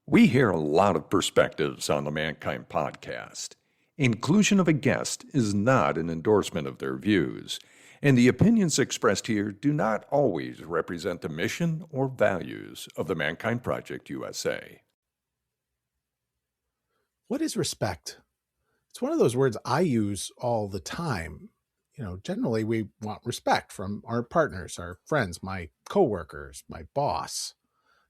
We hear a lot of perspectives on the Mankind podcast. Inclusion of a guest is not an endorsement of their views, and the opinions expressed here do not always represent the mission or values of the Mankind Project USA. What is respect? It's one of those words I use all the time. Generally we want respect from our partners, our friends, my coworkers, my boss.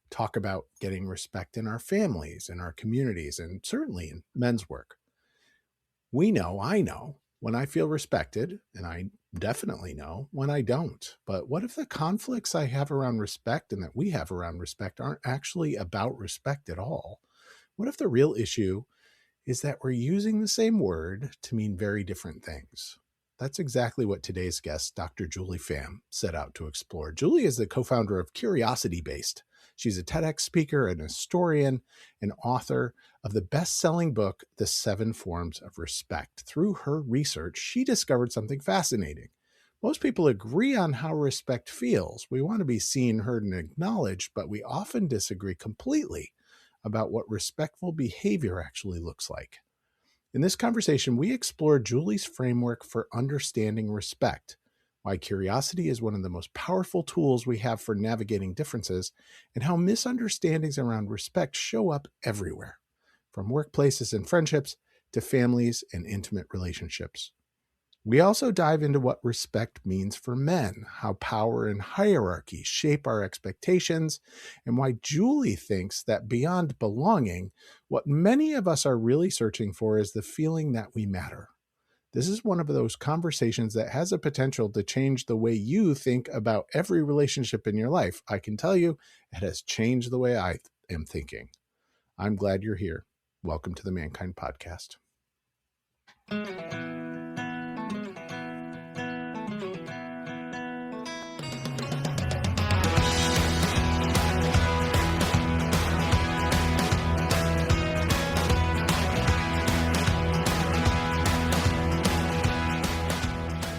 Talk about getting respect in our families, in our communities, and certainly in men's work. I know when I feel respected, and I definitely know when I don't. But what if the conflicts I have around respect and that we have around respect aren't actually about respect at all? What if the real issue is that we're using the same word to mean very different things? That's exactly what today's guest, Dr. Julie Pham, set out to explore. Julie is the co-founder of Curiosity Based. She's a TEDx speaker, an historian, and author of the best-selling book, The 7 Forms of Respect. Through her research, she discovered something fascinating. Most people agree on how respect feels. We want to be seen, heard, and acknowledged, but we often disagree completely about what respectful behavior actually looks like. In this conversation, we explore Julie's framework for understanding respect, why curiosity is one of the most powerful tools we have for navigating differences, and how misunderstandings around respect show up everywhere, from workplaces and friendships to families and intimate relationships. We also dive into what respect means for men, how power and hierarchy shape our expectations, and why Julie thinks that beyond belonging, what many of us are really searching for is the feeling that we matter. This is one of those conversations that has a potential to change the way you think about every relationship in your life. I can tell you, it has changed the way I am thinking. I'm glad you're here. Welcome to the Mankind Podcast.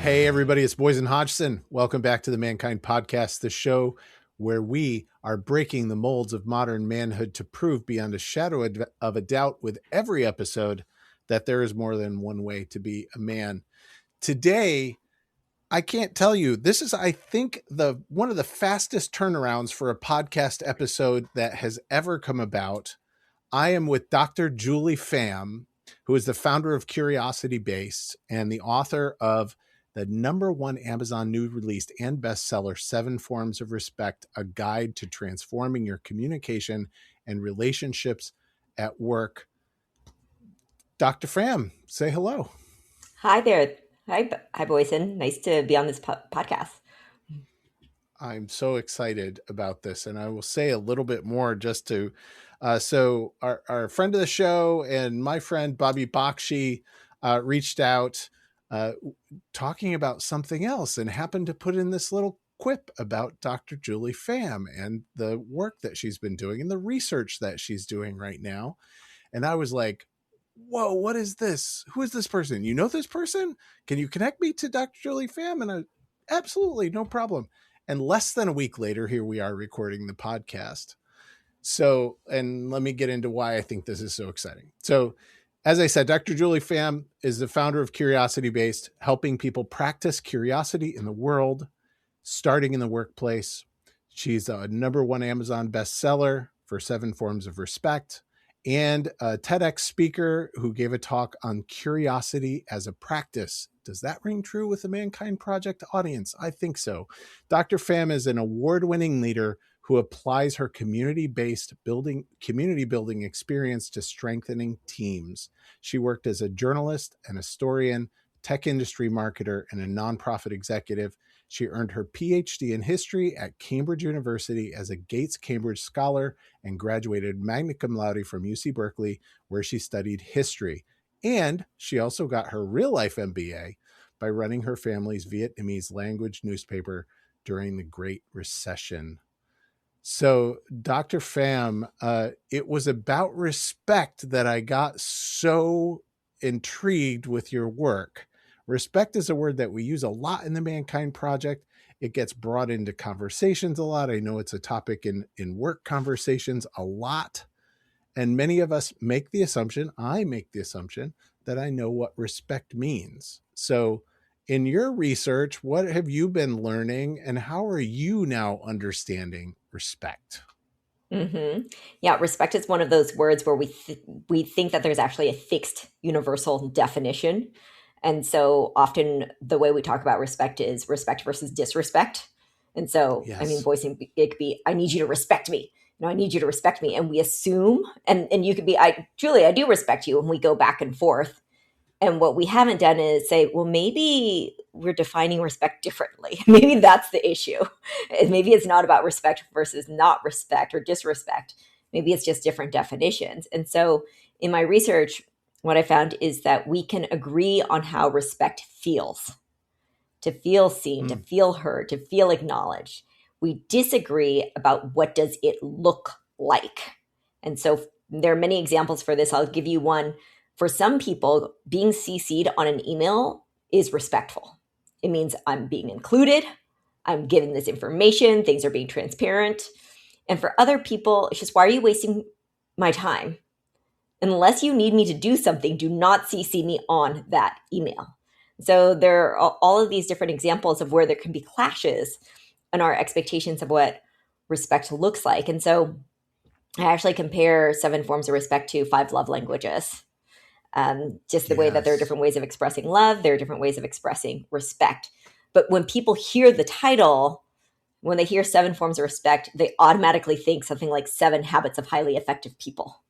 Hey, everybody, it's Boysen Hodgson. Welcome back to the Mankind Podcast, the show where we are breaking the molds of modern manhood to prove beyond a shadow of a doubt with every episode that there is more than one way to be a man. Today, I can't tell you, this is, I think, one of the fastest turnarounds for a podcast episode that has ever come about. I am with Dr. Julie Pham, who is the founder of Curiosity Based and the author of the #1 Amazon new released and bestseller, 7 Forms of Respect, a guide to transforming your communication and relationships at work. Dr. Pham, say hello. Hi there. Hi, Boysen. Nice to be on this podcast. I'm so excited about this, and I will say a little bit more just to, so our friend of the show and my friend Bobby Bakshi reached out talking about something else and happened to put in this little quip about Dr. Julie Pham and the work that she's been doing and the research that she's doing right now. And I was like, whoa, what is this? Who is this person? You know this person? Can you connect me to Dr. Julie Pham? And absolutely, no problem. And less than a week later, here we are recording the podcast. So, and let me get into why I think this is so exciting. So, as I said, Dr. Julie Pham is the founder of Curiosity Based, helping people practice curiosity in the world, starting in the workplace. She's a #1 Amazon bestseller for 7 Forms of Respect and a TEDx speaker who gave a talk on curiosity as a practice. Does that ring true with the Mankind Project audience? I think so. Dr. Pham is an award-winning leader who applies her community building experience to strengthening teams. She worked as a journalist, an historian, tech industry marketer, and a nonprofit executive. She earned her PhD in history at Cambridge University as a Gates Cambridge Scholar and graduated magna cum laude from UC Berkeley, where she studied history. And she also got her real-life MBA by running her family's Vietnamese language newspaper during the Great Recession. So, Dr. Pham, it was about respect that I got so intrigued with your work. Respect is a word that we use a lot in the Mankind Project. It gets brought into conversations a lot. I know it's a topic in work conversations a lot. And many of us make the assumption, I make the assumption, that I know what respect means. So in your research, what have you been learning and how are you now understanding respect? Yeah, respect is one of those words where we think that there's actually a fixed universal definition. And so often the way we talk about respect is respect versus disrespect. And so, I mean, Yes. voicing it could be, I need you to respect me. I need you to respect me. And we assume, and you could be, Julie, I do respect you. And we go back and forth. And what we haven't done is say, well, maybe we're defining respect differently. Maybe that's the issue. Maybe it's not about respect versus not respect or disrespect. Maybe it's just different definitions. And so in my research, what I found is that we can agree on how respect feels, to feel seen, to feel heard, to feel acknowledged. We disagree about what does it look like. And so there are many examples for this. I'll give you one. For some people, being CC'd on an email is respectful. It means I'm being included, I'm giving this information, things are being transparent. And for other people, it's just, why are you wasting my time? Unless you need me to do something, do not CC me on that email. So there are all of these different examples of where there can be clashes in our expectations of what respect looks like. And so I actually compare 7 forms of respect to 5 love languages. Just the way that there are different ways of expressing love, there are different ways of expressing respect. But when people hear the title, when they hear 7 forms of respect, they automatically think something like 7 habits of highly effective people.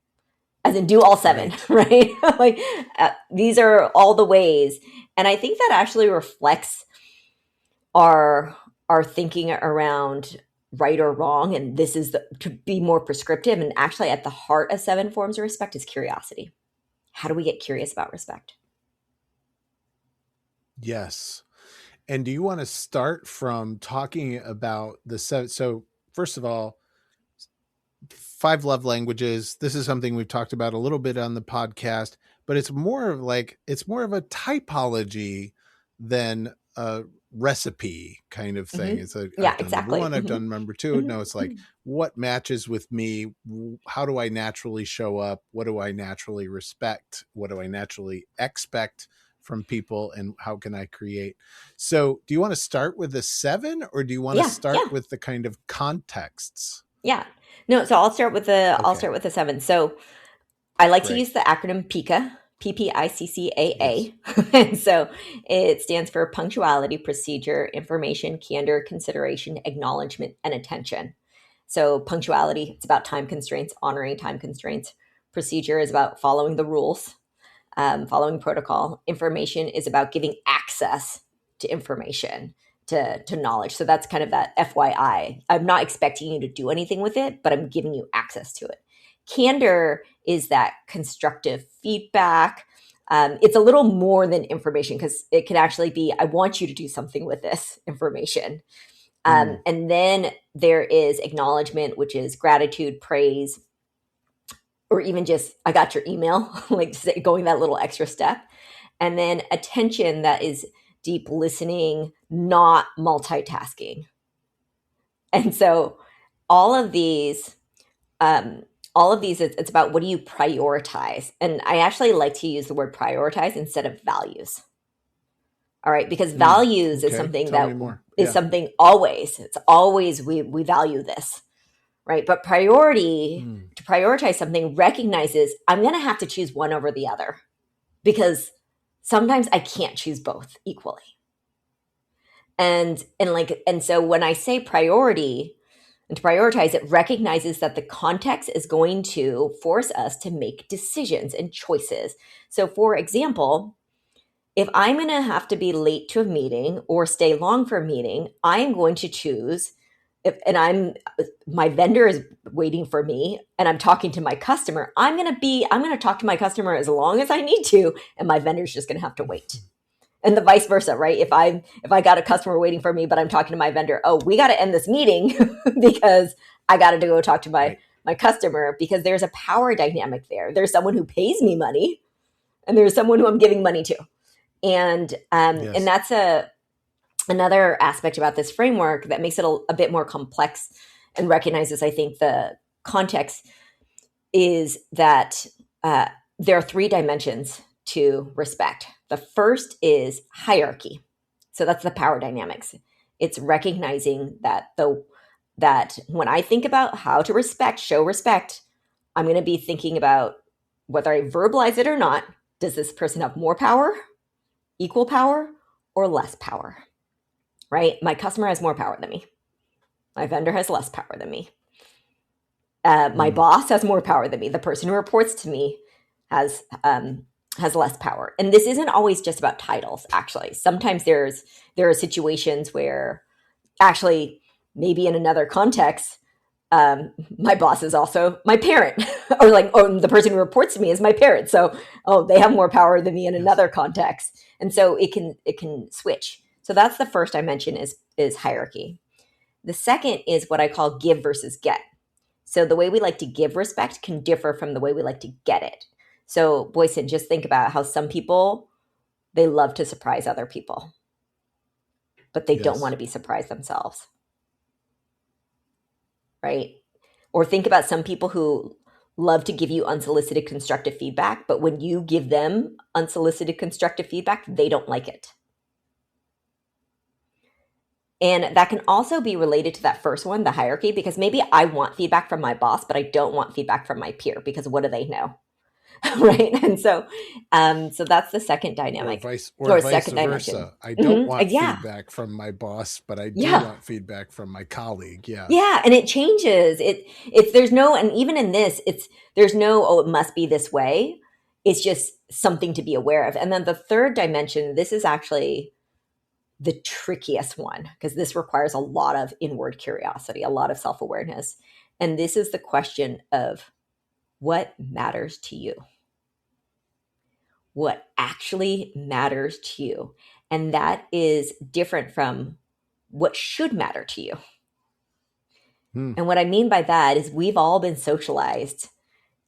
As in do all 7, right? Like these are all the ways. And I think that actually reflects our thinking around right or wrong. And this is to be more prescriptive. And actually at the heart of 7 forms of respect is curiosity. How do we get curious about respect? Yes. And do you want to start from talking about the 7? So first of all, 5 love languages. This is something we've talked about a little bit on the podcast, but it's more of a typology than a recipe kind of thing. It's I've done exactly. number 1, I've done number 2. No, it's like what matches with me? How do I naturally show up? What do I naturally respect? What do I naturally expect from people, and how can I create? So do you want to start with the 7 or do you want to start with the kind of contexts? Yeah. No, so I'll start with the 7. So I like to use the acronym PICA, PPICCAA. Yes. And so it stands for punctuality, procedure, information, candor, consideration, acknowledgement, and attention. So punctuality, it's about time constraints, honoring time constraints. Procedure is about following the rules, following protocol. Information is about giving access to information, to knowledge. So that's kind of that FYI. I'm not expecting you to do anything with it, but I'm giving you access to it. Candor is that constructive feedback. It's a little more than information because it can actually be, I want you to do something with this information. And then there is acknowledgement, which is gratitude, praise, or even just, I got your email, like going that little extra step. And then attention, that is deep listening, not multitasking. And so all of these, it's about what do you prioritize? And I actually like to use the word prioritize instead of values. All right, because values is something something always. It's always we value this, right? But priority, to prioritize something, recognizes I'm going to have to choose one over the other because sometimes I can't choose both equally. And so when I say priority, and to prioritize, it recognizes that the context is going to force us to make decisions and choices. So for example, if I'm going to have to be late to a meeting or stay long for a meeting, I'm going to choose, my vendor is waiting for me and I'm talking to my customer, I'm going to talk to my customer as long as I need to, and my vendor's just going to have to wait. And the vice versa, right? If I got a customer waiting for me, but I'm talking to my vendor, oh, we got to end this meeting because I got to go talk to my customer, because there's a power dynamic there. There's someone who pays me money and there's someone who I'm giving money to. And and that's another aspect about this framework that makes it a bit more complex and recognizes, I think, the context. is that there are 3 dimensions to respect. The first is hierarchy. So that's the power dynamics. It's recognizing that that when I think about how to show respect, I'm going to be thinking about whether I verbalize it or not. Does this person have more power, equal power, or less power? Right? My customer has more power than me. My vendor has less power than me. My boss has more power than me. The person who reports to me has less power. And this isn't always just about titles, actually. Sometimes there are situations where actually maybe in another context, my boss is also my parent or the person who reports to me is my parent. So, they have more power than me in another context. And so it can switch. So that's the first dimension is hierarchy. The second is what I call give versus get. So the way we like to give respect can differ from the way we like to get it. So Boysen, just think about how some people, they love to surprise other people, but they don't want to be surprised themselves. Right? Or think about some people who love to give you unsolicited constructive feedback, but when you give them unsolicited constructive feedback, they don't like it. And that can also be related to that first one, the hierarchy, because maybe I want feedback from my boss, but I don't want feedback from my peer because what do they know? Right. And so that's the second dynamic. Or vice versa. I don't want feedback from my boss, but I do want feedback from my colleague. Yeah. Yeah. And it changes. There's no, and even in this, there's no, it must be this way. It's just something to be aware of. And then the third dimension, this is actually the trickiest one because this requires a lot of inward curiosity, a lot of self-awareness. And this is the question of what matters to you? What actually matters to you? And that is different from what should matter to you. And what I mean by that is we've all been socialized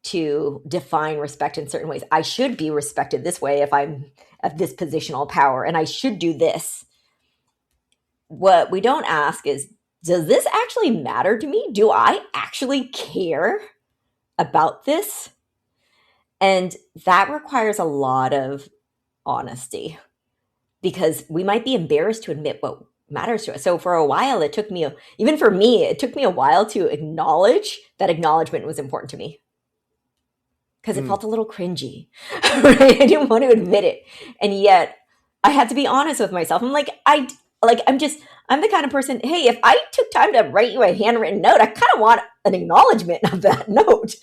to define respect in certain ways. I should be respected this way if I'm of this positional power, and I should do this. What we don't ask is, does this actually matter to me? Do I actually care about this? And that requires a lot of honesty because we might be embarrassed to admit what matters to us. So for a while, even for me, it took me a while to acknowledge that acknowledgement was important to me because it felt a little cringy. Right? I didn't want to admit it. And yet I had to be honest with myself. I'm the kind of person, hey, if I took time to write you a handwritten note, I kind of want an acknowledgement of that note.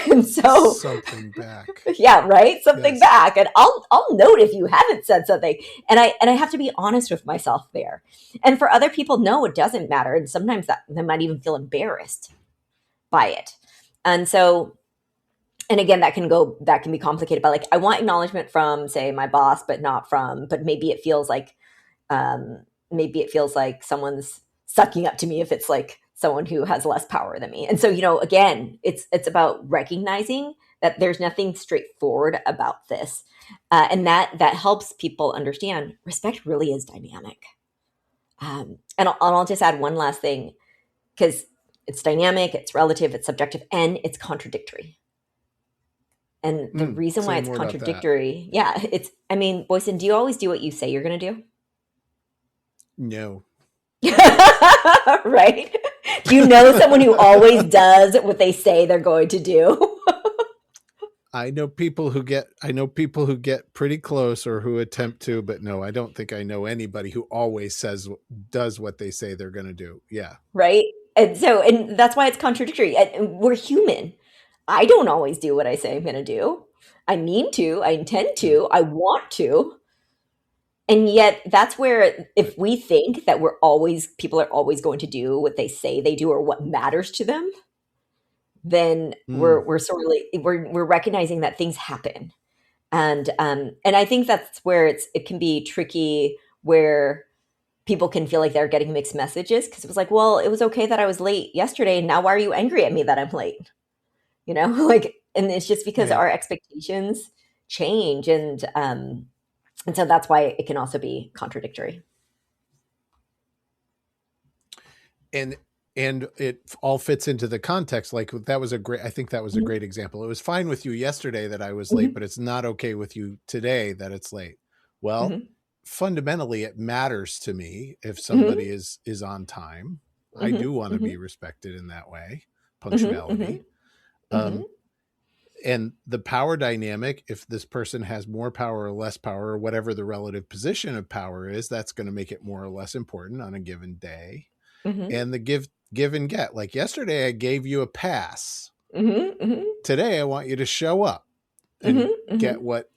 And so something back. Yeah, right? Something back. And I'll note if you haven't said something. And I have to be honest with myself there. And for other people, no, it doesn't matter. And sometimes they might even feel embarrassed by it. And so, and again, that can be complicated by I want acknowledgement from, say, my boss, but maybe it feels like someone's sucking up to me if it's someone who has less power than me. And so, again, it's about recognizing that there's nothing straightforward about this. And that helps people understand respect really is dynamic. And I'll just add one last thing because it's dynamic, it's relative, it's subjective, and it's contradictory. And the reason why it's contradictory, Boysen, do you always do what you say you're going to do? No. Right? Do you know someone who always does what they say they're going to do? I know people who get pretty close or who attempt to, but no, I don't think I know anybody who always does what they say they're going to do. Yeah. Right. And that's why it's contradictory. And we're human. I don't always do what I say I'm going to do. I mean to, I intend to, I want to. And yet that's where if we think that people are always going to do what they say they do or what matters to them, then we're sort of we're recognizing that things happen. And I think that's where it can be tricky where people can feel like they're getting mixed messages because it was well, it was okay that I was late yesterday. And now why are you angry at me that I'm late? And it's just because our expectations change. And so that's why it can also be contradictory. And and it all fits into the context. Like I think that was a great example. It was fine with you yesterday that I was late, but it's not okay with you today that it's late. Well, fundamentally it matters to me if somebody is on time. I do want to be respected in that way, punctuality. And the power dynamic, if this person has more power or less power, or whatever the relative position of power is, that's going to make it more or less important on a given day. And the give and get. Like yesterday, I gave you a pass. Today, I want you to show up and get what.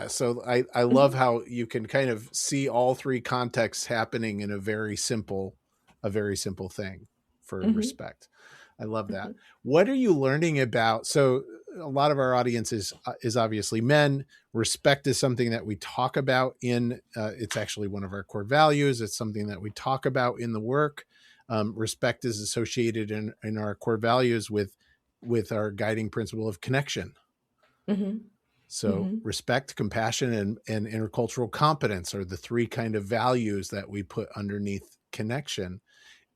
So I love how you can kind of see all three contexts happening in a very simple thing for respect. I love that. What are you learning about? So a lot of our audience is obviously men. Respect is something that we talk about it's actually one of our core values. It's something that we talk about in the work. Respect is associated in our core values with our guiding principle of connection. So respect, compassion, and intercultural competence are the three kind of values that we put underneath connection.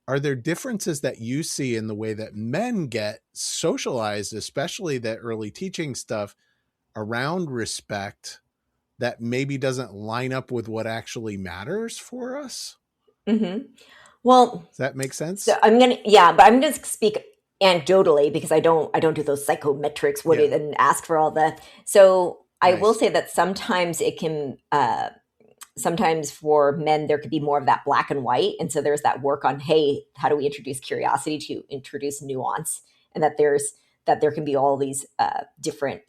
Are there differences that you see in the way that men get socialized, especially that early teaching stuff around respect, that maybe doesn't line up with what actually matters for us? Well, does that make sense? So I'm going to speak anecdotally because I don't do those psychometrics and ask for all the. So I will say that sometimes it can. Sometimes for men, there could be more of that black and white. And so there's that work on, hey, how do we introduce curiosity to introduce nuance? And that there can be all these different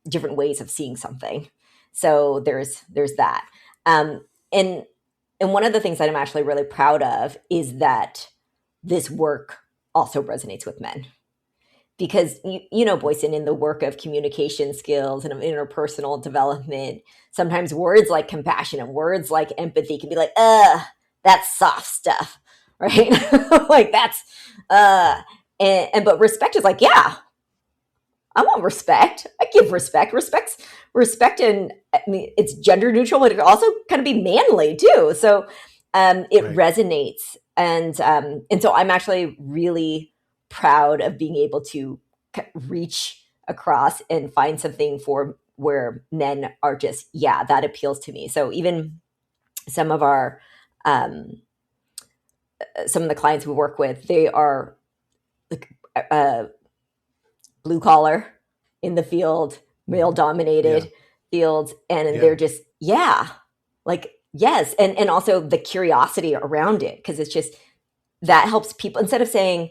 ways of seeing something. So there's that. And one of the things that I'm actually really proud of is that this work also resonates with men. Because, Boysen, in the work of communication skills and of interpersonal development, sometimes words like compassion and words like empathy can be like, that's soft stuff, right? Like that's, but respect is like, yeah, I want respect. I give respect. Respect, and I mean, it's gender neutral, but it can also kind of be manly too. So it resonates. And so I'm actually really proud of being able to reach across and find something for where men are just, that appeals to me. So even some of our, some of the clients we work with, they are blue collar in the field, male dominated fields. And they're just, like, yes. And also the curiosity around it. Cause it's just, that helps people instead of saying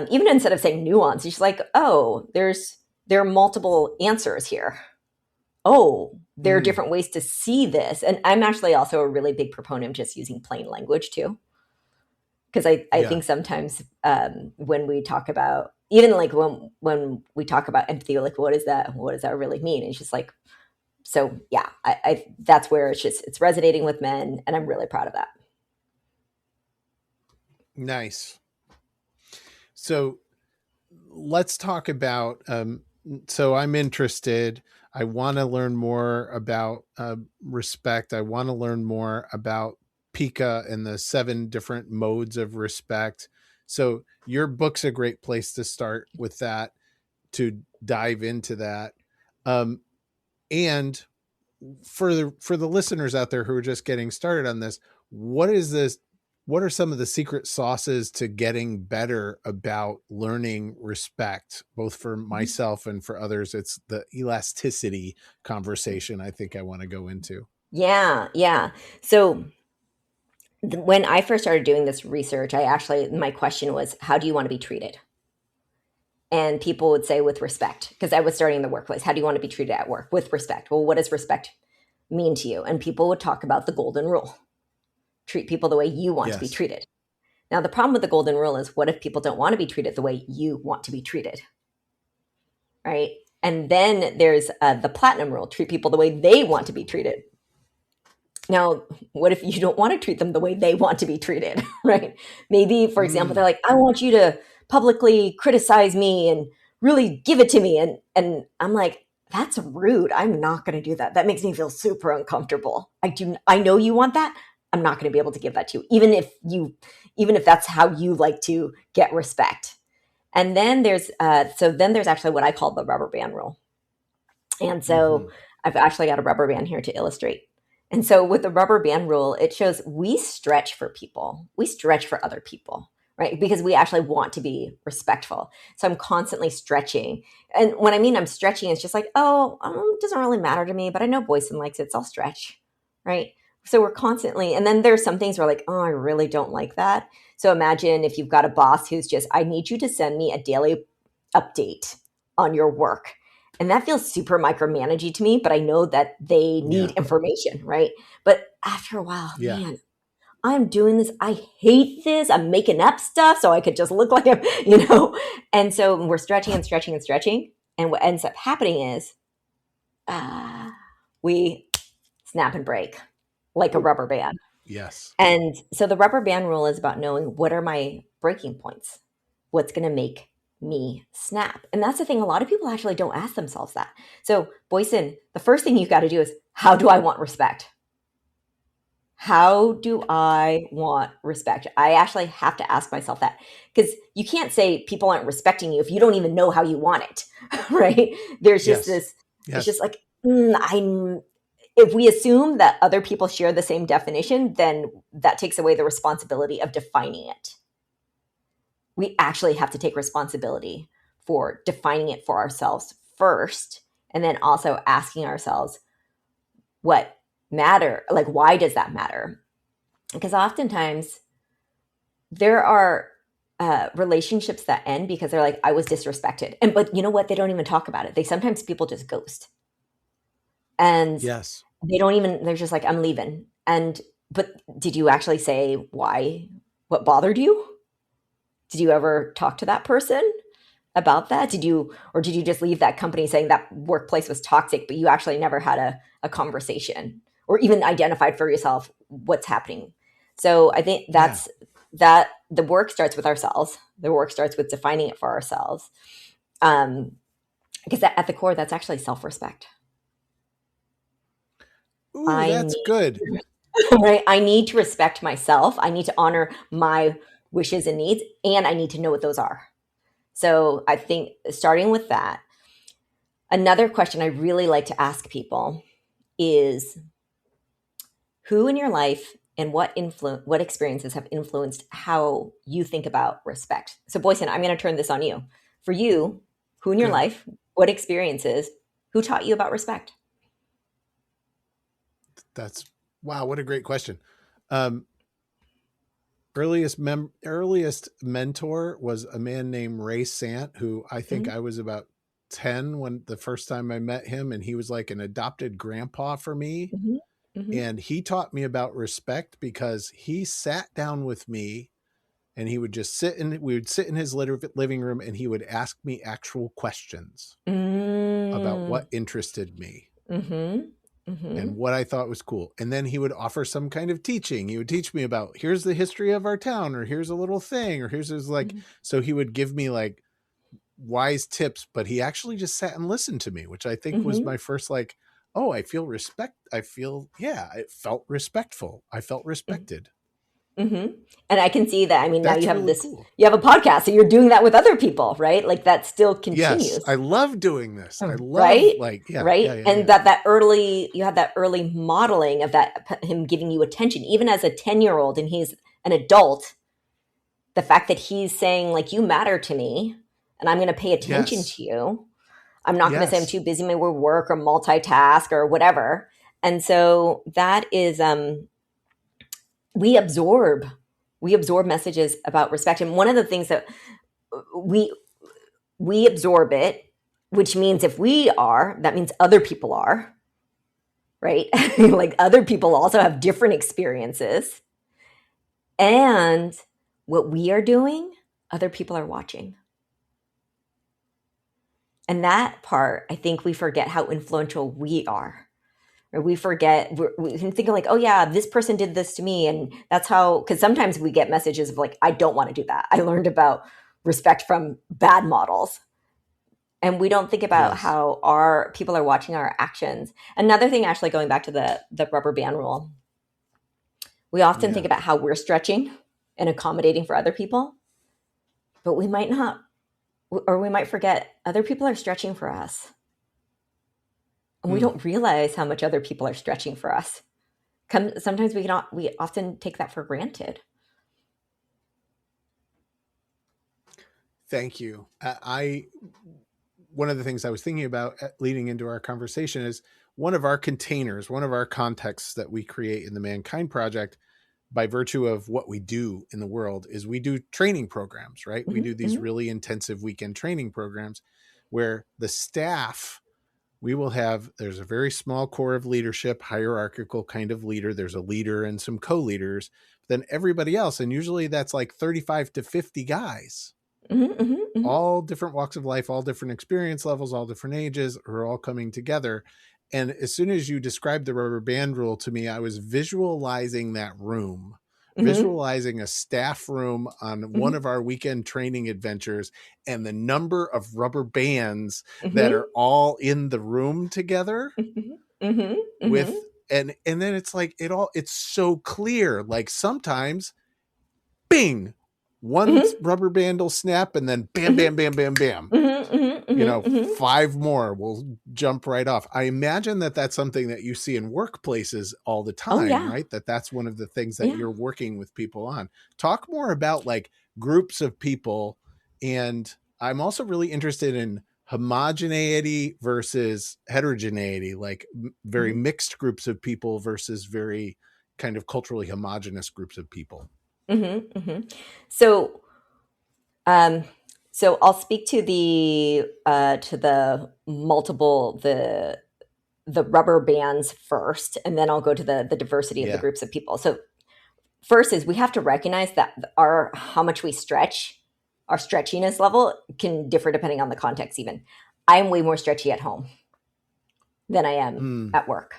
nuance, it's just like, oh, there are multiple answers here. Oh, there are different ways to see this. And I'm actually also a really big proponent of just using plain language too. Because I think sometimes when we talk about, even like when we talk about empathy, like what does that really mean? It's just like, so I that's where it's resonating with men, and I'm really proud of that. Nice. So let's talk about, so I'm interested. I want to learn more about respect. I want to learn more about PICA and the 7 different modes of respect. So your book's a great place to start with that, to dive into that. And for the listeners out there who are just getting started on this, what are some of the secret sauces to getting better about learning respect, both for myself and for others? It's the elasticity conversation I think I want to go into. Yeah. So when I first started doing this research, my question was, how do you want to be treated? And people would say with respect, because I was starting in the workplace. How do you want to be treated at work? With respect. Well, what does respect mean to you? And people would talk about the golden rule. Treat people the way you want to be treated. Now, the problem with the golden rule is, what if people don't want to be treated the way you want to be treated? Right? And then there's the platinum rule. Treat people the way they want to be treated. Now, what if you don't want to treat them the way they want to be treated, right? Maybe, for example, they're like, I want you to publicly criticize me and really give it to me. And I'm like, that's rude. I'm not going to do that. That makes me feel super uncomfortable. I know you want that. I'm not going to be able to give that to you, even if that's how you like to get respect. And then there's actually what I call the rubber band rule. And so I've actually got a rubber band here to illustrate. And so with the rubber band rule, it shows we stretch for people. We stretch for other people, right? Because we actually want to be respectful. So I'm constantly stretching. And when I mean I'm stretching, it's just like, it doesn't really matter to me, but I know Boysen likes it, so I'll stretch, right? So we're constantly, and then there's some things where like, I really don't like that. So imagine if you've got a boss who's just, I need you to send me a daily update on your work. And that feels super micromanagey to me, but I know that they need information, right? But after a while, man, I'm doing this. I hate this. I'm making up stuff so I could just look like I'm. And so we're stretching and stretching and stretching. And what ends up happening is we snap and break like a rubber band. Yes. And so the rubber band rule is about knowing what are my breaking points? What's going to make me snap? And that's the thing. A lot of people actually don't ask themselves that. So Boysen, the first thing you've got to do is, how do I want respect? How do I want respect? I actually have to ask myself that, because you can't say people aren't respecting you if you don't even know how you want it, right? There's just this, it's just like, if we assume that other people share the same definition, then that takes away the responsibility of defining it. We actually have to take responsibility for defining it for ourselves first, and then also asking ourselves what matter, like why does that matter? Because oftentimes there are relationships that end because they're like, I was disrespected. But you know what? They don't even talk about it. Sometimes people just ghost. And they don't even, they're just like, I'm leaving. But did you actually say why? What bothered you? Did you ever talk to that person about that? Did you just leave that company saying that workplace was toxic, but you actually never had a conversation or even identified for yourself what's happening? So I think that the work starts with ourselves. The work starts with defining it for ourselves. Because at the core, that's actually self-respect. Ooh, that's good. Right? I need to respect myself. I need to honor my wishes and needs, and I need to know what those are. So I think starting with that, another question I really like to ask people is, who in your life and what experiences have influenced how you think about respect? So Boysen, I'm going to turn this on you. For you, who in your life, what experiences, who taught you about respect? Wow, what a great question. Earliest mentor was a man named Ray Sant, who I think I was about 10 when the first time I met him, and he was like an adopted grandpa for me. And he taught me about respect because he sat down with me and he would just we would sit in his living room and he would ask me actual questions about what interested me. And what I thought was cool. And then he would offer some kind of teaching. He would teach me about, here's the history of our town, or here's a little thing, or here's like, so he would give me like wise tips, but he actually just sat and listened to me, which I think was my first, like, oh, I feel respect. I feel, it felt respectful. I felt respected. And I can see that. I mean, that's now you have really cool. You have a podcast, so you're doing that with other people, right? Like that still continues. Yes, I love doing this. I love, right? And that early, you have that early modeling of that, him giving you attention, even as a 10-year-old, and he's an adult. The fact that he's saying like, you matter to me, and I'm going to pay attention to you. I'm not going to say I'm too busy with work or multitask or whatever. And so that is, we absorb messages about respect. And one of the things that we absorb it, which means if we are, that means other people are, right? Like other people also have different experiences. And what we are doing, other people are watching. And that part, I think we forget how influential we are. Or we forget, we can think of like, oh yeah, this person did this to me. And that's how, because sometimes we get messages of like, I don't want to do that. I learned about respect from bad models. And we don't think about how our people are watching our actions. Another thing, actually going back to the rubber band rule, We often think Yeah. about how we're stretching and accommodating for other people, but we might not, or we might forget other people are stretching for us. And we don't realize how much other people are stretching for us. Sometimes we often take that for granted. Thank you. One of the things I was thinking about leading into our conversation is one of our containers, one of our contexts that we create in the Mankind Project by virtue of what we do in the world is we do training programs, right? We do these really intensive weekend training programs where the staff, there's a very small core of leadership, hierarchical kind of leader. There's a leader and some co-leaders, then everybody else. And usually that's like 35 to 50 guys. All different walks of life, all different experience levels, all different ages are all coming together. And as soon as you described the rubber band rule to me, I was visualizing that room, visualizing a staff room on one of our weekend training adventures and the number of rubber bands that are all in the room together with, and then it's like, it's so clear. Like sometimes, bing, one rubber band will snap and then bam, bam, bam, bam, bam. 5 more will jump right off. I imagine that that's something that you see in workplaces all the time, right? That's one of the things that you're working with people on. Talk more about like groups of people. And I'm also really interested in homogeneity versus heterogeneity, like very mixed groups of people versus very kind of culturally homogenous groups of people. So I'll speak to the multiple the rubber bands first, and then I'll go to the diversity of the groups of people. So first is we have to recognize that how much we stretch, our stretchiness level can differ depending on the context. Even I'm way more stretchy at home than I am at work.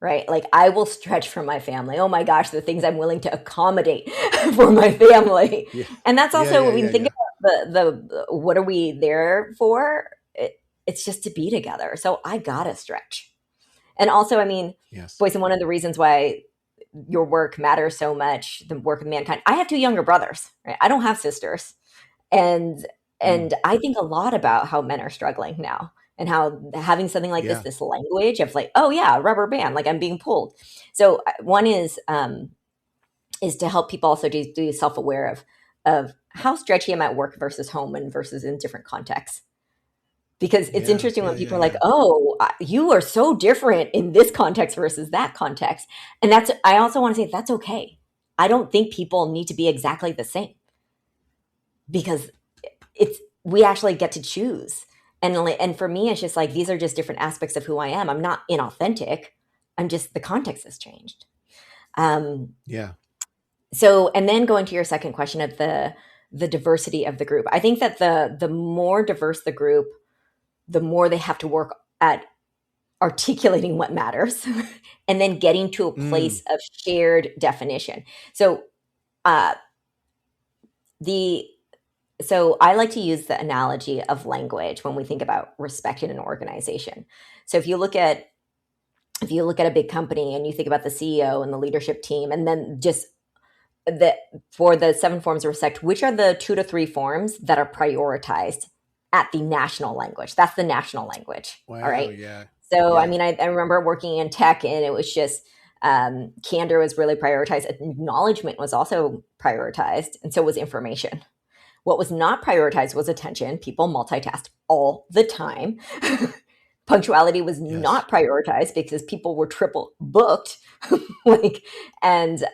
Right? Like I will stretch for my family. Oh my gosh, the things I'm willing to accommodate for my family. Yeah. And that's also when we think about the what are we there for? It's just to be together. So I gotta stretch. And also, I mean, Boysen, one of the reasons why your work matters so much, the work of Mankind. I have 2 younger brothers, right? I don't have sisters. And I think a lot about how men are struggling now. And how having something like this language of like, oh yeah, rubber band, like I'm being pulled. So one is to help people also do self-aware of how stretchy I'm at work versus home and versus in different contexts. Because it's interesting when people are like, oh, you are so different in this context versus that context. And I also want to say that's okay. I don't think people need to be exactly the same because we actually get to choose. And for me, it's just like, these are just different aspects of who I am. I'm not inauthentic. I'm just, the context has changed. So, and then going to your second question of the diversity of the group, I think that the more diverse the group, the more they have to work at articulating what matters and then getting to a place of shared definition. So, So I like to use the analogy of language when we think about respect in an organization. So if you look at a big company and you think about the CEO and the leadership team, and then just for the 7 forms of respect, which are the 2 to 3 forms that are prioritized at the national language? That's the national language. Wow, all right. Yeah. So I mean, I remember working in tech, and it was just candor was really prioritized. Acknowledgement was also prioritized, and so was information. What was not prioritized was attention. People multitasked all the time. Punctuality was not prioritized because people were triple booked. And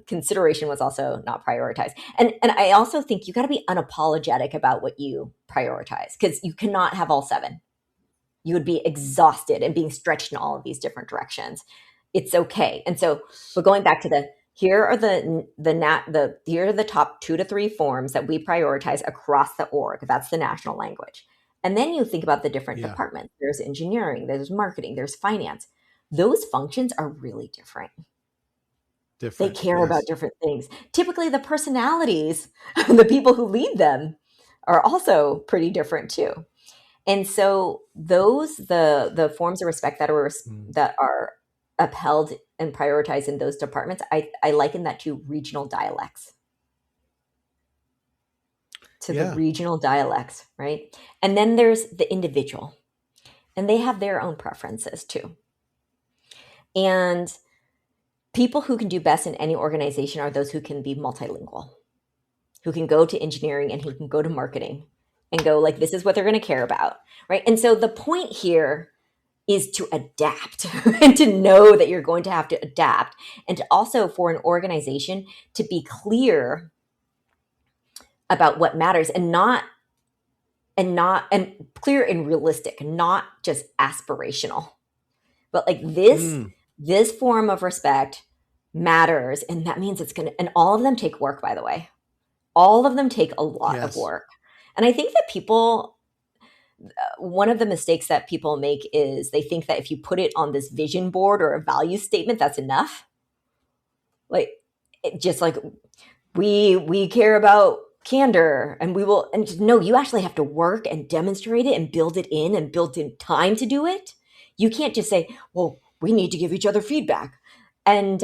consideration was also not prioritized. And I also think you got to be unapologetic about what you prioritize, because you cannot have all 7. You would be exhausted and being stretched in all of these different directions. It's okay. And so, but going back to here are here are the top 2 to 3 forms that we prioritize across the org. That's the national language. And then you think about the different departments. There's engineering, there's marketing, there's finance. Those functions are really different. They care about different things. Typically, the personalities, the people who lead them, are also pretty different too. And so the forms of respect that are upheld and prioritized in those departments, I liken that to regional dialects. To the regional dialects, right? And then there's the individual, and they have their own preferences too. And people who can do best in any organization are those who can be multilingual, who can go to engineering and who can go to marketing and go like, this is what they're going to care about, right? And so the point here is to adapt and to know that you're going to have to adapt, and to also for an organization to be clear about what matters, and clear and realistic, not just aspirational, but like this form of respect matters. And that means it's going to, and all of them take work, by the way, all of them take a lot of work. And I think that people, one of the mistakes that people make is they think that if you put it on this vision board or a value statement, that's enough. Like, just like we care about candor, and we will, and just, no, you actually have to work and demonstrate it and build it in and build in time to do it. You can't just say, well, we need to give each other feedback. And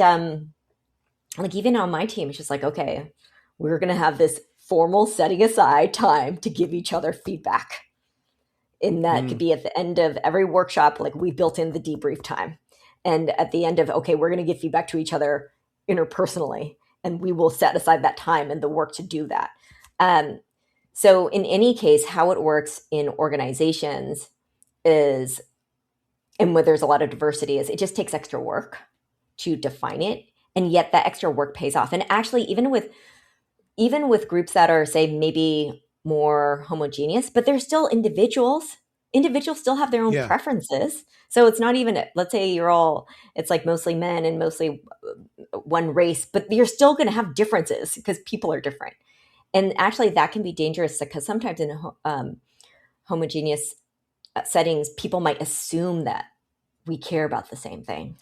like even on my team, it's just like, okay, we're going to have this formal setting aside time to give each other feedback. And that could be at the end of every workshop, like we built in the debrief time. And at the end of, okay, we're going to give feedback to each other interpersonally, and we will set aside that time and the work to do that. So in any case, how it works in organizations is, and where there's a lot of diversity, is it just takes extra work to define it. And yet that extra work pays off. And actually, even with groups that are, say, maybe more homogeneous, but they're still individuals. Individuals still have their own preferences. So it's not even, let's say it's like mostly men and mostly one race, but you're still going to have differences because people are different. And actually that can be dangerous, because sometimes in homogeneous settings, people might assume that we care about the same thing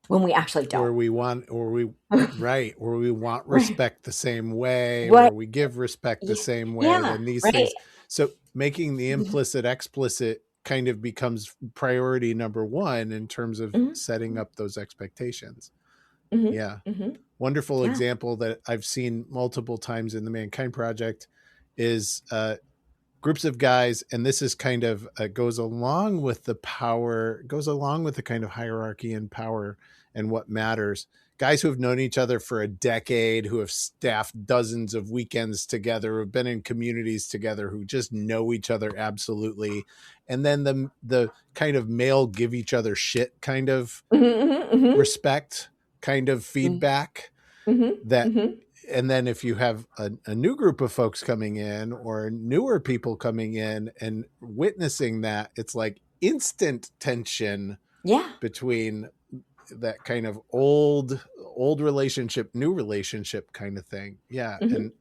when we actually don't. Or we want respect the same way, or we give respect the same way, and these things. So making the implicit explicit kind of becomes priority number one in terms of setting up those expectations. Wonderful example that I've seen multiple times in the Mankind Project is groups of guys, and this is kind of goes along with the kind of hierarchy and power and what matters. Guys who have known each other for a decade, who have staffed dozens of weekends together, who have been in communities together, who just know each other absolutely. And then the kind of male give each other shit kind of respect, kind of feedback and then if you have a new group of folks coming in, or newer people coming in and witnessing that, it's like instant tension between that kind of old relationship, new relationship kind of thing.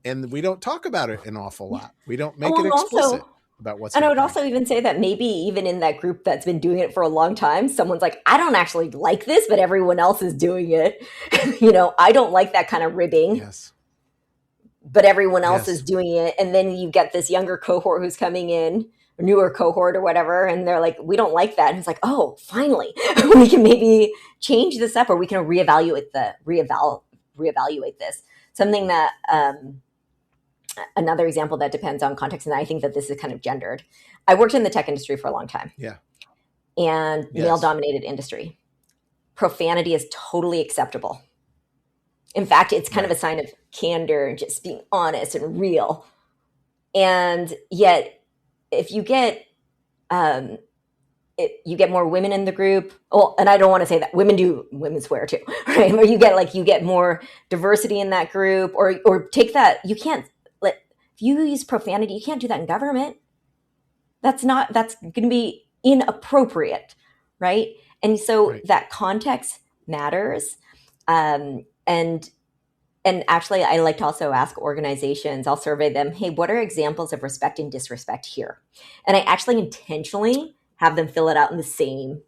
And we don't talk about it an awful lot. We don't make it explicit about what's happening. I would also even say that maybe even in that group that's been doing it for a long time, someone's like, I don't actually like this, but everyone else is doing it. I don't like that kind of ribbing. But everyone else is doing it. And then you get this younger cohort who's coming in, or newer cohort or whatever, and they're like, we don't like that. And it's like, oh, finally, we can maybe change this up, or we can reevaluate this. Something that, another example that depends on context, and I think that this is kind of gendered. I worked in the tech industry for a long time. And male-dominated industry. Profanity is totally acceptable. In fact, it's kind of a sign of candor and just being honest and real. And yet, if you get more women in the group, well, and I don't want to say that women swear too, right? Or you get more diversity in that group, or take that. You can't if you use profanity, you can't do that in government. That's going to be inappropriate, right? And so that context matters. And actually, I like to also ask organizations, I'll survey them, hey, what are examples of respect and disrespect here? And I actually intentionally have them fill it out in the same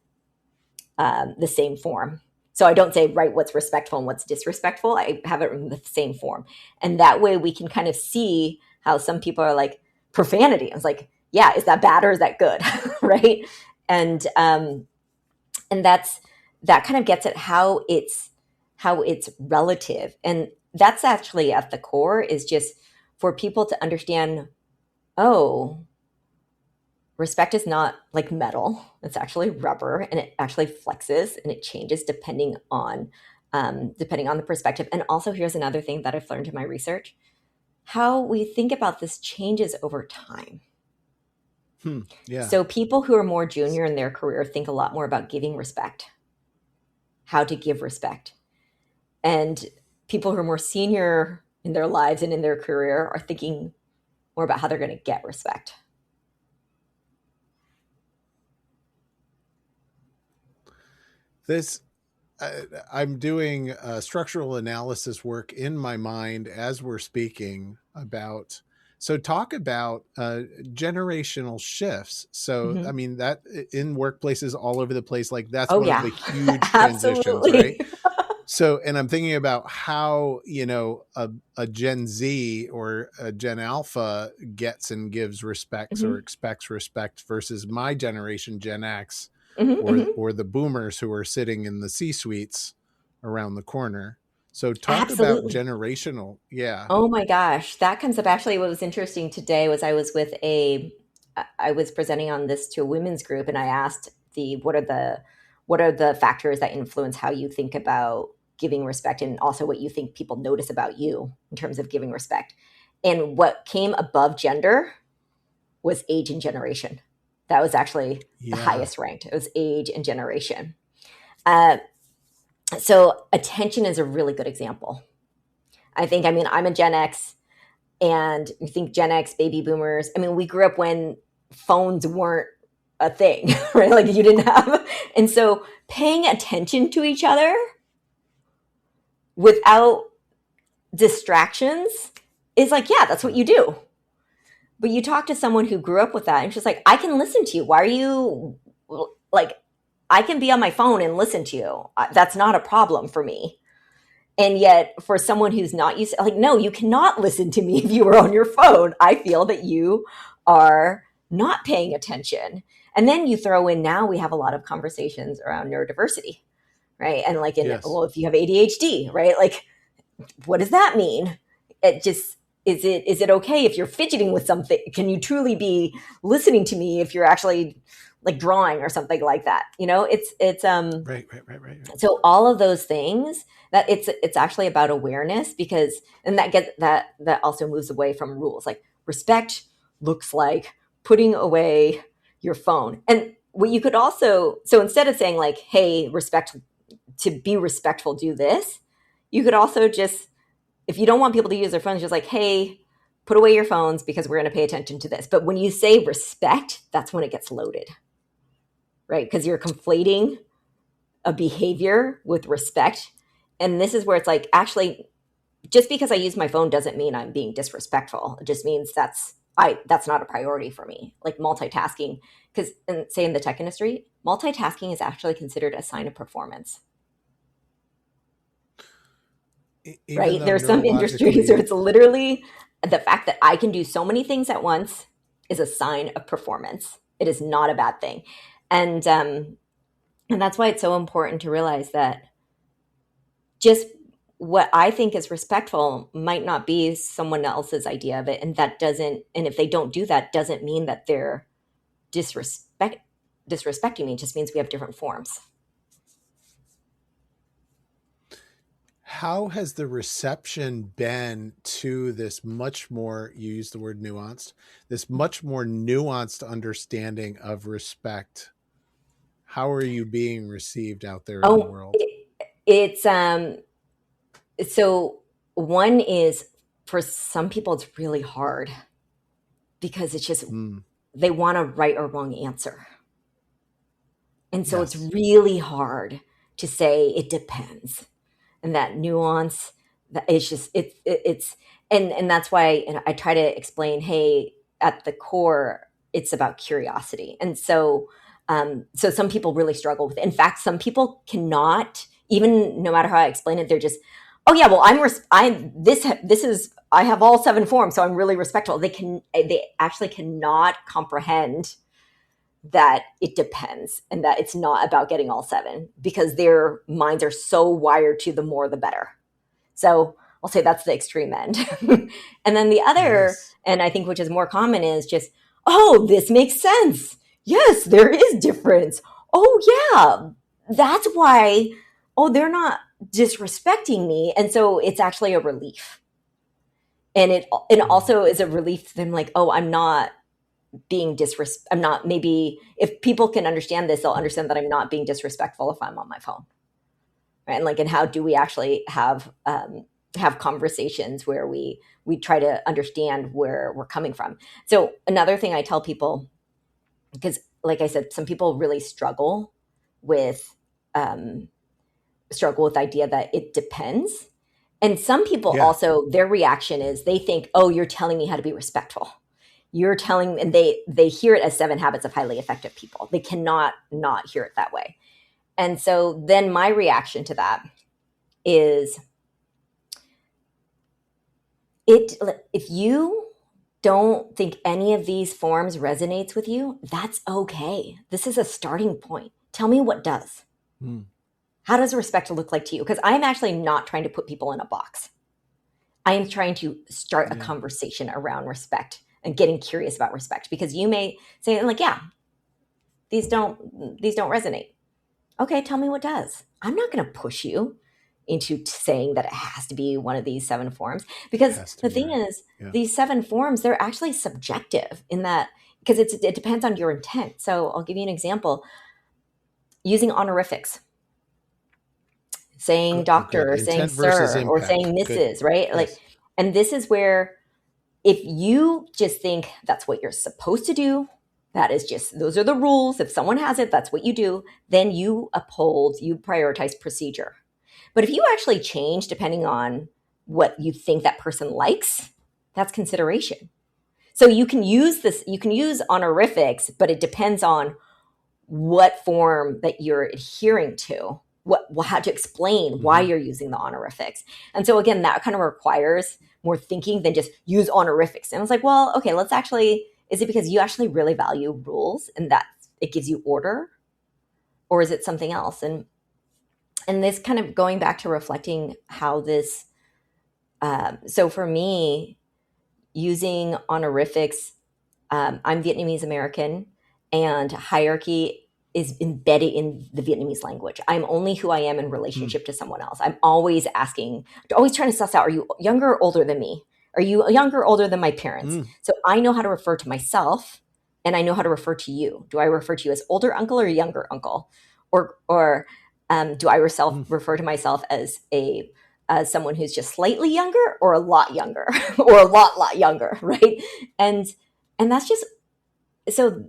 form. So I don't say, right, what's respectful and what's disrespectful. I have it in the same form. And that way we can kind of see how some people are like, profanity. I was like, yeah, is that bad or is that good? Right? And that's, that kind of gets at how it's relative. And that's actually at the core, is just for people to understand, oh, respect is not like metal. It's actually rubber, and it actually flexes and it changes depending on the perspective. And also, here's another thing that I've learned in my research: how we think about this changes over time. Yeah. So people who are more junior in their career think a lot more about giving respect, how to give respect. And people who are more senior in their lives and in their career are thinking more about how they're going to get respect. I'm doing structural analysis work in my mind as we're speaking about. So talk about generational shifts. So, I mean, that in workplaces all over the place, like that's one of the huge transitions, right? So, and I'm thinking about how, a Gen Z or a Gen Alpha gets and gives respects or expects respect versus my generation, Gen X, or the boomers who are sitting in the C-suites around the corner. So talk about generational. Yeah. Oh my gosh. That comes up. Actually, what was interesting today was I was presenting on this to a women's group, and I asked what are the factors that influence how you think about giving respect, and also what you think people notice about you in terms of giving respect. And what came above gender was age and generation. That was actually the highest ranked. It was age and generation. So attention is a really good example. I mean, I'm a Gen X, and you think Gen X, baby boomers. I mean, we grew up when phones weren't a thing, right? Like you didn't have. And so paying attention to each other without distractions is like, yeah, that's what you do. But you talk to someone who grew up with that, and she's like, I can listen to you. Why are you like, I can be on my phone and listen to you. That's not a problem for me. And yet for someone who's not used to, like, no, you cannot listen to me if you were on your phone. I feel that you are not paying attention. And then you throw in, now we have a lot of conversations around neurodiversity, right? And like, well, if you have ADHD, right? Like, what does that mean? It just, is it okay if you're fidgeting with something? Can you truly be listening to me if you're actually like drawing or something like that? It's Right. So all of those things, that it's actually about awareness, because, and that also moves away from rules. Like respect looks like putting away your phone. And what you could also, so instead of saying like, hey, respect, to be respectful, do this, you could also just, if you don't want people to use their phones, just like, hey, put away your phones because we're going to pay attention to this. But when you say respect, that's when it gets loaded, right? Because you're conflating a behavior with respect. And this is where it's like, actually, just because I use my phone doesn't mean I'm being disrespectful. It just means that's not a priority for me. Like multitasking, because say in the tech industry, multitasking is actually considered a sign of performance. Right? There's some industries where it's literally the fact that I can do so many things at once is a sign of performance. It is not a bad thing. And that's why it's so important to realize that just what I think is respectful might not be someone else's idea of it. And if they don't do that, doesn't mean that they're disrespecting me. It just means we have different forms. How has the reception been to this much more, you used the word nuanced, this much more nuanced understanding of respect? How are you being received out there in the world? It's so one is, for some people it's really hard because it's just they want a right or wrong answer. And so it's really hard to say it depends. And that nuance, that it's just it's and that's why I try to explain, hey, at the core it's about curiosity. And so some people really struggle with it. In fact, some people cannot, even no matter how I explain it, they're just, oh yeah, well I have all 7 forms, so I'm really respectful. They actually cannot comprehend that it depends and that it's not about getting all 7 because their minds are so wired to the more the better. So I'll say that's the extreme end. And then the other, Yes. and I think which is more common, is just, oh, this makes sense. Yes, there is difference. Oh, yeah, that's why. Oh, they're not disrespecting me. And so it's actually a relief. And it also is a relief to them, like, oh, I'm not being I'm not, maybe if people can understand this, they'll understand that I'm not being disrespectful if I'm on my phone. Right? And like, and how do we actually have conversations where we try to understand where we're coming from. So another thing I tell people, because like I said, some people really struggle with the idea that it depends. And some people also, their reaction is they think, oh, you're telling me how to be respectful. You're telling, and they hear it as 7 habits of highly effective people. They cannot not hear it that way. And so then my reaction to that is, if you don't think any of these forms resonates with you, that's okay. This is a starting point. Tell me what does. How does respect look like to you? Because I'm actually not trying to put people in a box. I am trying to start a conversation around respect and getting curious about respect, because you may say, like, yeah, these don't resonate. Okay, tell me what does. I'm not going to push you into saying that it has to be one of these 7 forms, because the thing is, these 7 forms, they're actually subjective in that, because it depends on your intent. So I'll give you an example. Using honorifics, saying doctor, or saying sir, or saying Mrs., right? Yes. Like, and this is where, if you just think that's what you're supposed to do, that is just, those are the rules. If someone has it, that's what you do. Then you prioritize procedure. But if you actually change depending on what you think that person likes, that's consideration. So you can use honorifics, but it depends on what form that you're adhering to, how to explain why you're using the honorifics. And so again, that kind of requires more thinking than just use honorifics. And I was like, well, okay, is it because you actually really value rules and that it gives you order? Or is it something else? And this kind of going back to reflecting how this, so for me, using honorifics, I'm Vietnamese American, and hierarchy is embedded in the Vietnamese language. I'm only who I am in relationship to someone else. I'm always trying to suss out, are you younger or older than me? Are you younger or older than my parents? So I know how to refer to myself, and I know how to refer to you. Do I refer to you as older uncle or younger uncle? Or do I refer to myself as someone who's just slightly younger, or a lot younger, or a lot younger, right? And that's just, so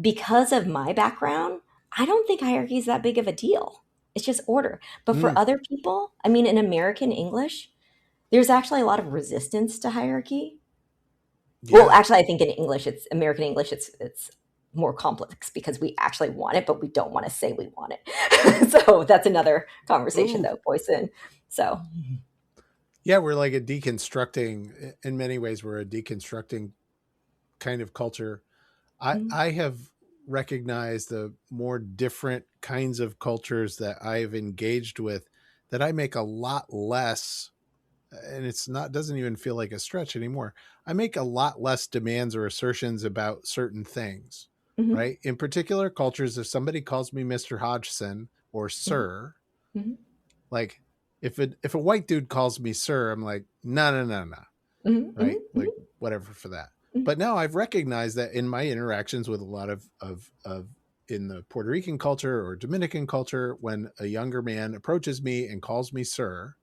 because of my background, I don't think hierarchy is that big of a deal. It's just order. But for other people, I mean, in American English, there's actually a lot of resistance to hierarchy. Yeah. Well, actually, I think in American English, it's more complex because we actually want it, but we don't want to say we want it. So that's another conversation, though, Boysen. So. Yeah, we're like in many ways, we're a deconstructing kind of culture. I have recognized the more different kinds of cultures that I've engaged with, that I make a lot less, and doesn't even feel like a stretch anymore. I make a lot less demands or assertions about certain things, right? In particular cultures, if somebody calls me Mr. Hodgson or sir, like if a white dude calls me sir, I'm like, no. Right? Like whatever for that. But now I've recognized that in my interactions with a lot of in the Puerto Rican culture or Dominican culture, when a younger man approaches me and calls me sir,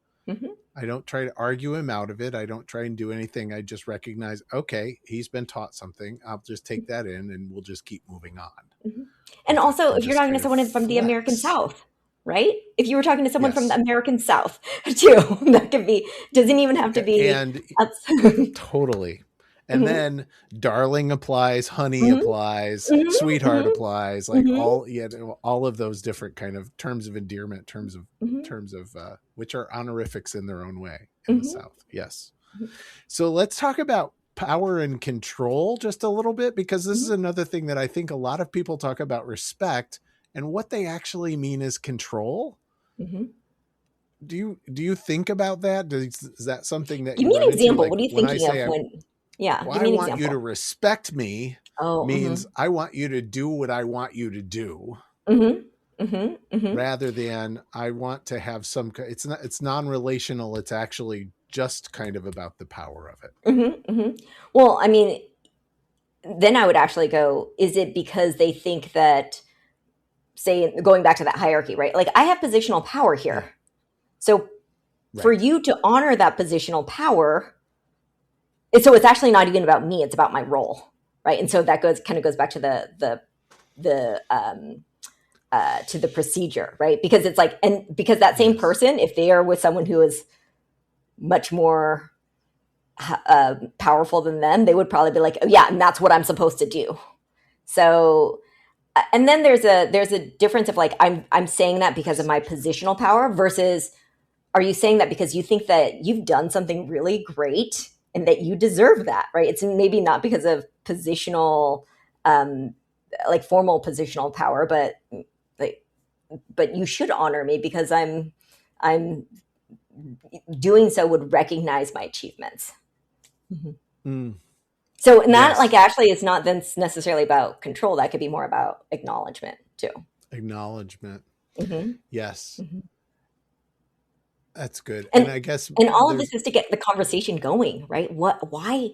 I don't try to argue him out of it. I don't try and do anything. I just recognize, okay, he's been taught something. I'll just take that in and we'll just keep moving on. And also, if you're talking to someone from the American South, right? If you were talking to someone from the American South too, that could be, doesn't even have to be. And totally. And then darling applies, honey applies, sweetheart applies, like all of those different kind of terms of endearment, terms of which are honorifics in their own way in the South. Yes. So let's talk about power and control just a little bit? Because this is another thing that I think a lot of people talk about respect, and what they actually mean is control. Mm-hmm. Do you think about that? Is that something that Give you me run an into? example. Like What are you when I thinking of say, when? Yeah, well, give I me an want you to example. respect me, Oh, means I want you to do what I want you to do, mm-hmm. Mm-hmm. Mm-hmm. rather than I want to have some. It's non-relational. It's actually just kind of about the power of it. Mm-hmm. Mm-hmm. Well, I mean, then I would actually go, is it because they think that, say, going back to that hierarchy, right? Like I have positional power Yeah. here. So for Right. you to honor that positional power, so it's actually not even about me, it's about my role, right? And so that goes back to the procedure, right? Because it's like, and because that same Yes. person, if they are with someone who is much more powerful than them, they would probably be like, oh yeah, and that's what I'm supposed to do. So, and then there's a difference of like, I'm saying that because of my positional power versus, are you saying that because you think that you've done something really great and that you deserve that, right? It's maybe not because of positional, like formal positional power, but like, but you should honor me because I'm doing so would recognize my achievements. Mm-hmm. Mm, So, and that like yes. actually is not then necessarily about control. That could be more about acknowledgement too. Acknowledgement. Mm-hmm. Yes. Mm-hmm. That's good. And And I guess and all of there's, this is to get the conversation going, right? Why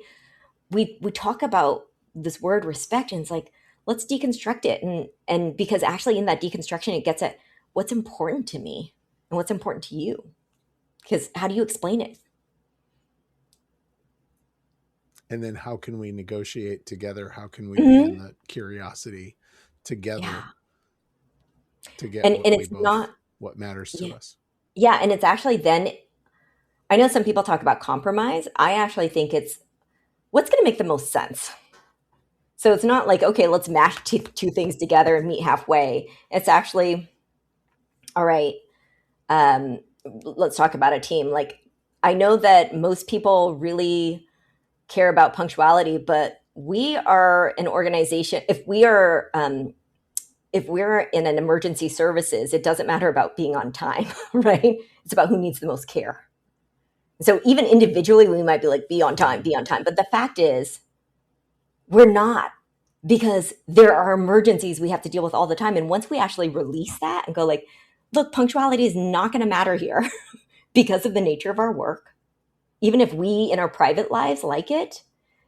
we talk about this word respect, and it's like, let's deconstruct it, and because actually in that deconstruction it gets at what's important to me and what's important to you, because how do you explain it? and then how can we negotiate together? How can we be in Mm-hmm. the curiosity together Yeah, to get and what we it's both, not. what matters to Yeah, us? yeah, and it's actually then, I know some people talk about compromise. I actually think it's what's going to make the most sense. So it's not like, okay, let's mash two things together and meet halfway. It's actually, all right, let's talk about a team. Like, I know that most people really care about punctuality, but we are an organization. If we're in an emergency services, it doesn't matter about being on time, right? It's about who needs the most care. So even individually, we might be like, be on time, be on time. But the fact is, we're not, because there are emergencies we have to deal with all the time. And once we actually release that and go like, look, punctuality is not going to matter here because of the nature of our work, even if we in our private lives like it,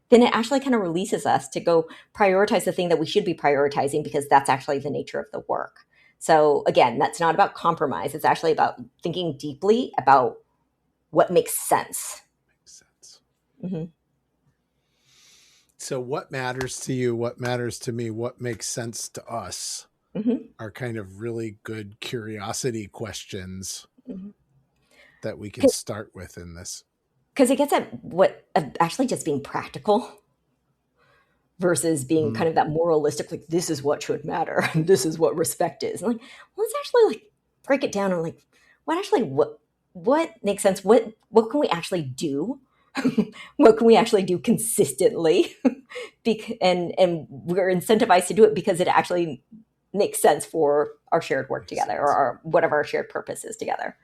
then it actually kind of releases us to go prioritize the thing that we should be prioritizing because that's actually the nature of the work. So again, that's not about compromise. It's actually about thinking deeply about what makes sense. Makes sense. Mm-hmm. So what matters to you? What matters to me? What makes sense to us? Mm-hmm. Are kind of really good curiosity questions Mm-hmm. that we can start with in this. Because it gets at what actually just being practical versus being kind of that moralistic, like this is what should matter, and this is what respect is. And like, well, let's actually like break it down and like, what makes sense? What can we actually do? What can we actually do consistently? And we're incentivized to do it because it actually makes sense for our shared work together, or our whatever our shared purpose is together.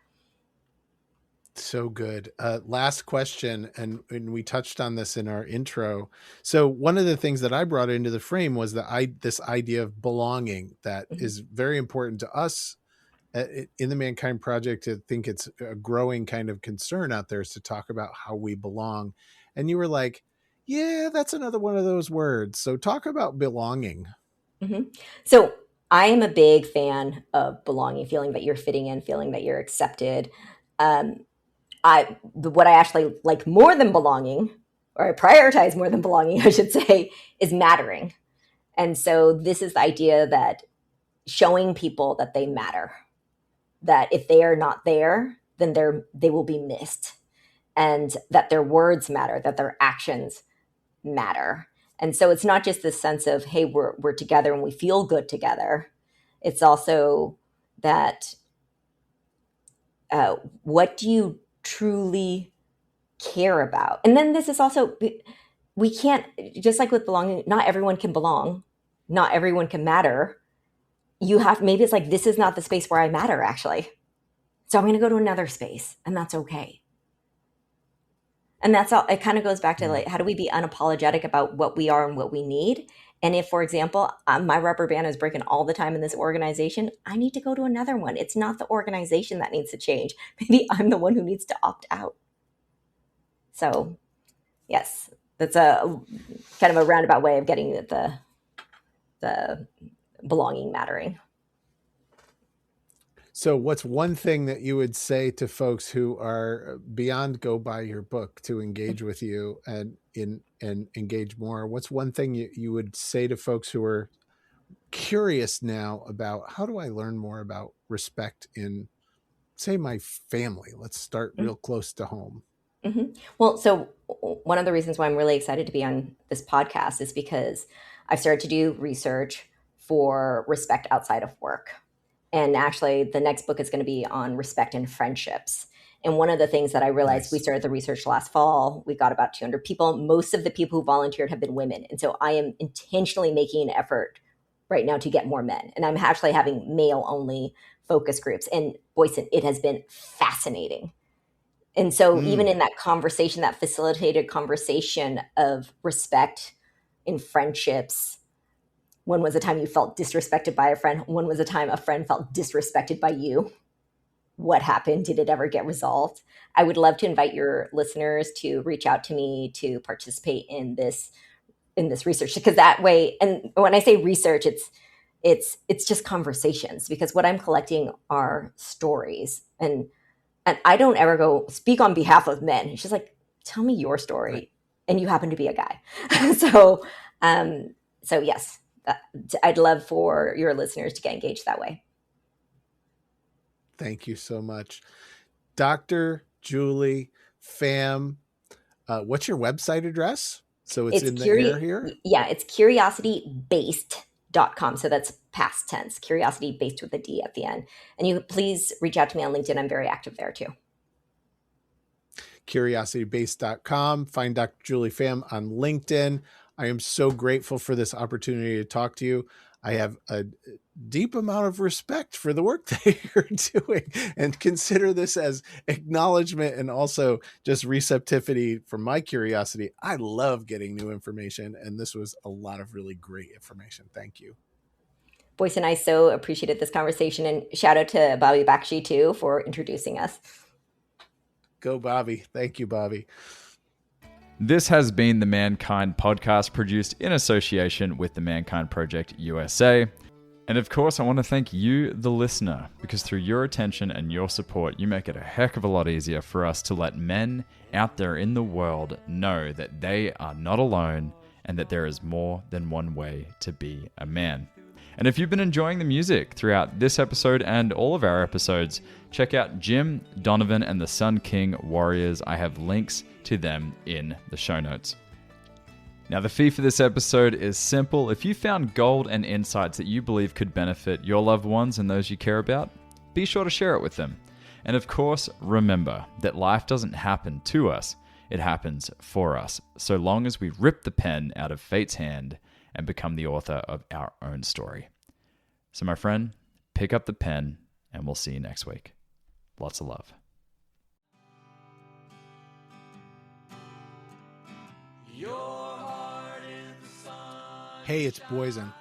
So good. Last question, and we touched on this in our intro. So one of the things that I brought into the frame was this idea of belonging that Mm-hmm. is very important to us in the Mankind Project. I think it's a growing kind of concern out there, is to talk about how we belong. And you were like, yeah, that's another one of those words. So talk about belonging. Mm-hmm. So I am a big fan of belonging, feeling that you're fitting in, feeling that you're accepted. Um, what I actually like more than belonging, or I prioritize more than belonging, I should say, is mattering. And so this is the idea that showing people that they matter, that if they are not there, then they will be missed, and that their words matter, that their actions matter. And so it's not just this sense of, hey, we're together and we feel good together. It's also that what do you truly care about? And then this is also we can't, just like with belonging, not everyone can belong, not everyone can matter. You have, maybe it's like, this is not the space where I matter, actually. So I'm going to go to another space, and that's okay. And that's all. It kind of goes back to like, how do we be unapologetic about what we are and what we need? And if, for example, my rubber band is breaking all the time in this organization, I need to go to another one. It's not the organization that needs to change. Maybe I'm the one who needs to opt out. So, yes, that's a kind of a roundabout way of getting at the belonging mattering. So what's one thing that you would say to folks who are beyond go buy your book to engage with you and engage more? What's one thing you would say to folks who are curious now about, how do I learn more about respect in, say, my family? Let's start real close to home. Mm-hmm. Well, so one of the reasons why I'm really excited to be on this podcast is because I've started to do research for respect outside of work. And actually, the next book is going to be on respect in friendships. And one of the things that I realized, we started the research last fall, we got about 200 people. Most of the people who volunteered have been women. And so I am intentionally making an effort right now to get more men. And I'm actually having male-only focus groups. And Boysen, it has been fascinating. And so even in that conversation, that facilitated conversation of respect in friendships, when was the time you felt disrespected by a friend? When was the time a friend felt disrespected by you? What happened? Did it ever get resolved? I would love to invite your listeners to reach out to me to participate in this research, because that way, and when I say research, it's just conversations, because what I'm collecting are stories, and I don't ever go speak on behalf of men. It's just like, tell me your story, right. And you happen to be a guy. So yes. I'd love for your listeners to get engaged that way. Thank you so much. Dr. Julie Pham, what's your website address? So it's in the air here? Yeah, it's curiositybased.com. So that's past tense, curiosity based with a D at the end. And you please reach out to me on LinkedIn. I'm very active there too. Curiositybased.com. Find Dr. Julie Pham on LinkedIn. I am so grateful for this opportunity to talk to you. I have a deep amount of respect for the work that you're doing, and consider this as acknowledgement and also just receptivity for my curiosity. I love getting new information, and this was a lot of really great information. Thank you. Boysen, I so appreciated this conversation, and shout out to Bobby Bakshi too for introducing us. Go Bobby. Thank you, Bobby. This has been the Mankind Podcast, produced in association with the Mankind Project USA. And of course, I want to thank you, the listener, because through your attention and your support, you make it a heck of a lot easier for us to let men out there in the world know that they are not alone and that there is more than one way to be a man. And if you've been enjoying the music throughout this episode and all of our episodes, check out Jim Donovan and the Sun King Warriors. I have links to them in the show notes. Now, the fee for this episode is simple. If you found gold and insights that you believe could benefit your loved ones and those you care about, be sure to share it with them. And of course, remember that life doesn't happen to us, it happens for us, so long as we rip the pen out of fate's hand and become the author of our own story. So my friend, pick up the pen and we'll see you next week. Lots of love. Hey, it's Boysen.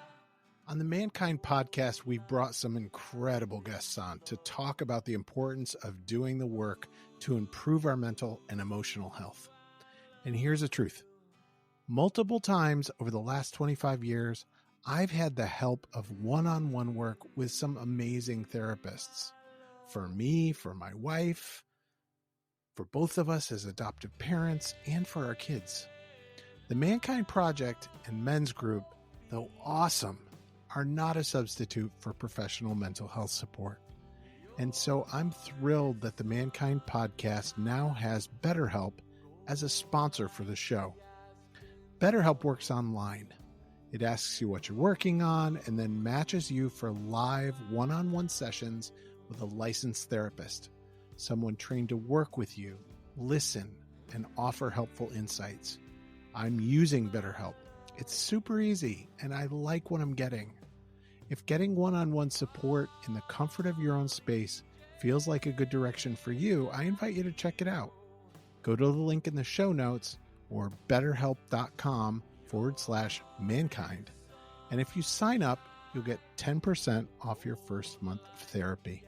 On the Mankind Podcast, we've brought some incredible guests on to talk about the importance of doing the work to improve our mental and emotional health. And here's the truth. Multiple times over the last 25 years, I've had the help of one-on-one work with some amazing therapists. For me, for my wife, for both of us as adoptive parents, and for our kids. The Mankind Project and Men's Group, though awesome, are not a substitute for professional mental health support. And so I'm thrilled that the Mankind Podcast now has BetterHelp as a sponsor for the show. BetterHelp works online. It asks you what you're working on and then matches you for live one-on-one sessions with a licensed therapist, someone trained to work with you, listen, and offer helpful insights. I'm using BetterHelp. It's super easy, and I like what I'm getting. If getting one-on-one support in the comfort of your own space feels like a good direction for you, I invite you to check it out. Go to the link in the show notes or betterhelp.com/mankind. And if you sign up, you'll get 10% off your first month of therapy.